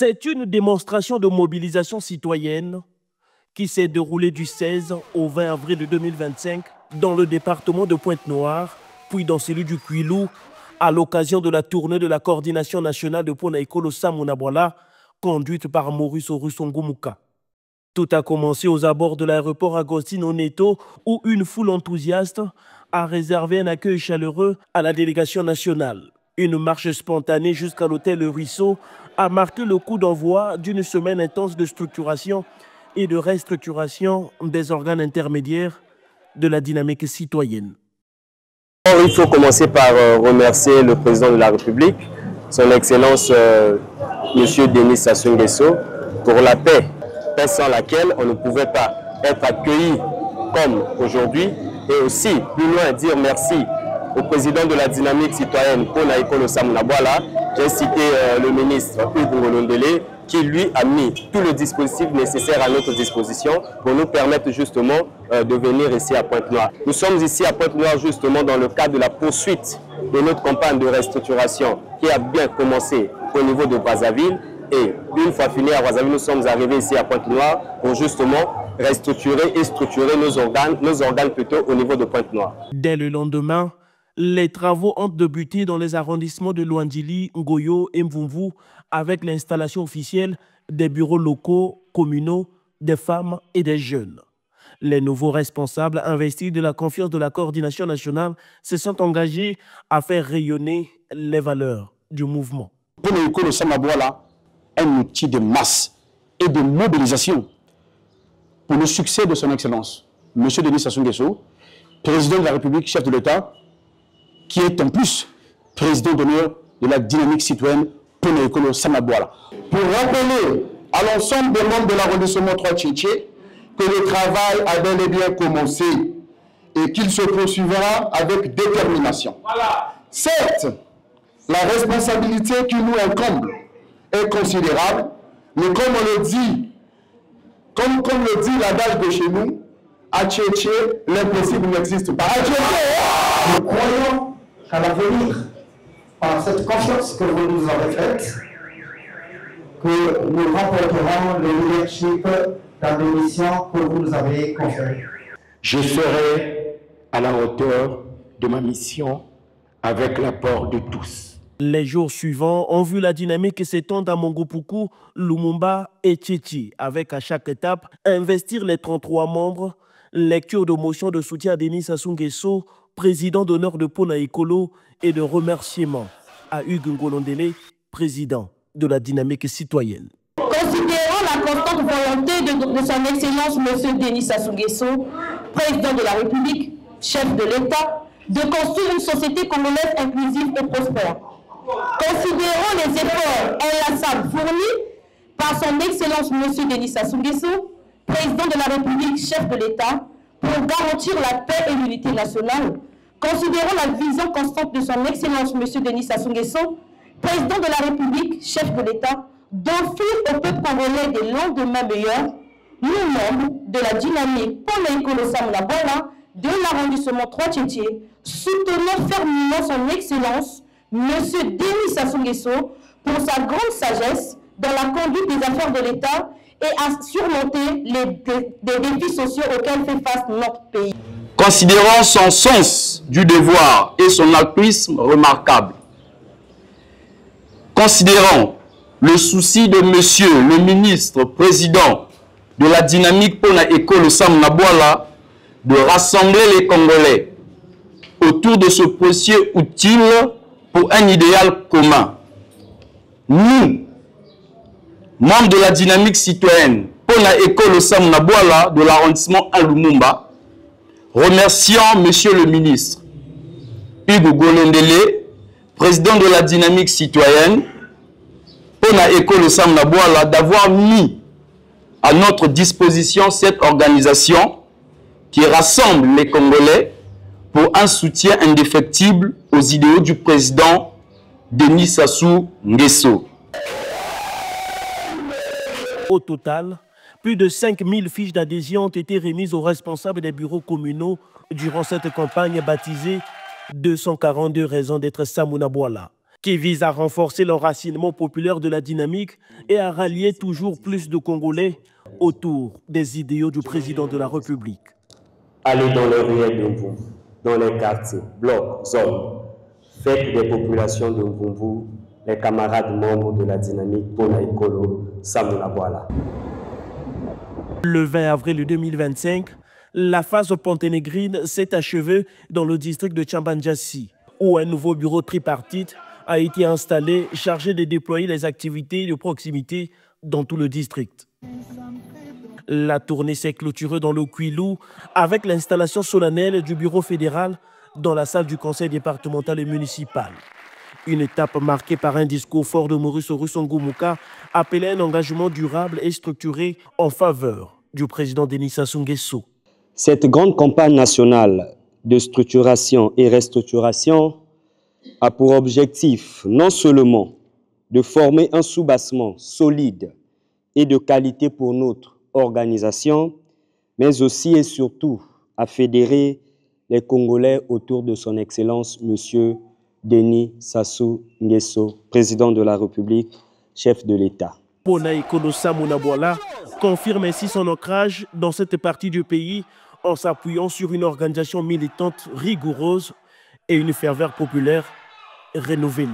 C'est une démonstration de mobilisation citoyenne qui s'est déroulée du 16 au 20 avril 2025 dans le département de Pointe-Noire, puis dans celui du Kwilu, à l'occasion de la tournée de la coordination nationale de Pona Ekolo Samuna-Bwala, conduite par Maurice Orusongumuka. Tout a commencé aux abords de l'aéroport Agostino Neto, où une foule enthousiaste a réservé un accueil chaleureux à la délégation nationale. Une marche spontanée jusqu'à l'hôtel Le Ruisseau a marqué le coup d'envoi d'une semaine intense de structuration et de restructuration des organes intermédiaires de la dynamique citoyenne. Il faut commencer par remercier le président de la République, son Excellence M. Denis Sassou Nguesso, pour la paix sans laquelle on ne pouvait pas être accueilli comme aujourd'hui, et aussi, plus loin, dire merci au président de la dynamique citoyenne Pona Ekolo Samuna-Bwala. J'ai cité le ministre Hugues Ngolondele, qui lui a mis tout le dispositif nécessaire à notre disposition pour nous permettre justement de venir ici à Pointe-Noire. Nous sommes ici à Pointe-Noire justement dans le cadre de la poursuite de notre campagne de restructuration qui a bien commencé au niveau de Brazzaville. Et une fois fini à Brazzaville, nous sommes arrivés ici à Pointe-Noire pour justement restructurer et structurer nos organes plutôt au niveau de Pointe-Noire. Dès le lendemain, les travaux ont débuté dans les arrondissements de Luandili, Ngoyo et Mvumvu avec l'installation officielle des bureaux locaux, communaux, des femmes et des jeunes. Les nouveaux responsables investis de la confiance de la coordination nationale se sont engagés à faire rayonner les valeurs du mouvement. Pona Ekolo Samuna-Bwala, un outil de masse et de mobilisation pour le succès de son Excellence, M. Denis Sassou Nguesso, président de la République, chef de l'État, qui est en plus président d'honneur de la dynamique citoyenne Pona Ekolo Samuna-Bwala. Pour rappeler à l'ensemble des membres de l'arrondissement 3 Tchétché que le travail a bel et bien commencé et qu'il se poursuivra avec détermination. Voilà. Certes, la responsabilité qui nous incombe est considérable, mais comme on le dit, comme le dit l'adage de chez nous, à Tchétché, l'impossible n'existe pas. Nous croyons qu'à l'avenir, par cette confiance que vous nous avez faite, que nous remporterons le leadership dans les missions que vous nous avez conférées. Je serai à la hauteur de ma mission avec l'apport de tous. Les jours suivants ont vu la dynamique s'étendre à Mongopuku, Lumumba et Tchétchi, avec à chaque étape investir les 33 membres, lecture de motion de soutien à Denis Sassou Nguesso, président d'honneur de Pona Ekolo, et de remerciements à Hugues Ngolondele, président de la dynamique citoyenne. Considérant la constante volonté de son Excellence M. Denis Sassou Nguesso, président de la République, chef de l'État, de construire une société congolaise inclusive et prospère. Considérant les efforts inlassables fournis par son Excellence M. Denis Sassou Nguesso, président de la République, chef de l'État, pour garantir la paix et l'unité nationale, considérant la vision constante de son Excellence M. Denis Sassou Nguesso, président de la République, chef de l'État, d'offrir au peuple congolais des lendemains meilleurs, nous, membres de la dynamique Pona Ekolo Samuna-Bwala de l'arrondissement 3 Tchétché, soutenons fermement son Excellence M. Denis Sassou Nguesso pour sa grande sagesse dans la conduite des affaires de l'État et à surmonter des défis sociaux auxquels fait face notre pays. Considérant son sens du devoir et son altruisme remarquable, considérant le souci de Monsieur le ministre président de la dynamique Pona Ekolo Samuna-Bwala de rassembler les Congolais autour de ce précieux outil pour un idéal commun. Nous, membres de la dynamique citoyenne Pona Ekolo Samuna-Bwala de l'arrondissement à Lumumba, remercions Monsieur le ministre Hugues Ngolondele, président de la dynamique citoyenne Pona Ekolo Samuna-Bwala, d'avoir mis à notre disposition cette organisation qui rassemble les Congolais pour un soutien indéfectible aux idéaux du président Denis Sassou Nguesso. Au total, plus de 5000 fiches d'adhésion ont été remises aux responsables des bureaux communaux durant cette campagne baptisée 242 raisons d'être Samuna-Bwala. qui vise à renforcer l'enracinement populaire de la dynamique et à rallier toujours plus de Congolais autour des idéaux du président de la République. Allez dans les ruelles de Mvumvu, dans les quartiers, blocs, zones. Faites des populations de Mvumvu les camarades membres de la dynamique Pona Ekolo Samunabwala. Le 20 avril 2025, la phase panténégrine s'est achevée dans le district de Tchambandjassi, où un nouveau bureau tripartite a été installé chargé de déployer les activités de proximité dans tout le district. La tournée s'est clôturée dans le Kwilu avec l'installation solennelle du bureau fédéral dans la salle du conseil départemental et municipal. Une étape marquée par un discours fort de Maurice Rusongumuka appelait un engagement durable et structuré en faveur du président Denis Sassou Nguesso. Cette grande campagne nationale de structuration et restructuration a pour objectif non seulement de former un soubassement solide et de qualité pour notre organisation, mais aussi et surtout à fédérer les Congolais autour de son Excellence, M. Denis Sassou Nguesso, président de la République, chef de l'État. Pona Ekolo Samunabwala confirme ainsi son ancrage dans cette partie du pays en s'appuyant sur une organisation militante rigoureuse et une ferveur populaire renouvelée.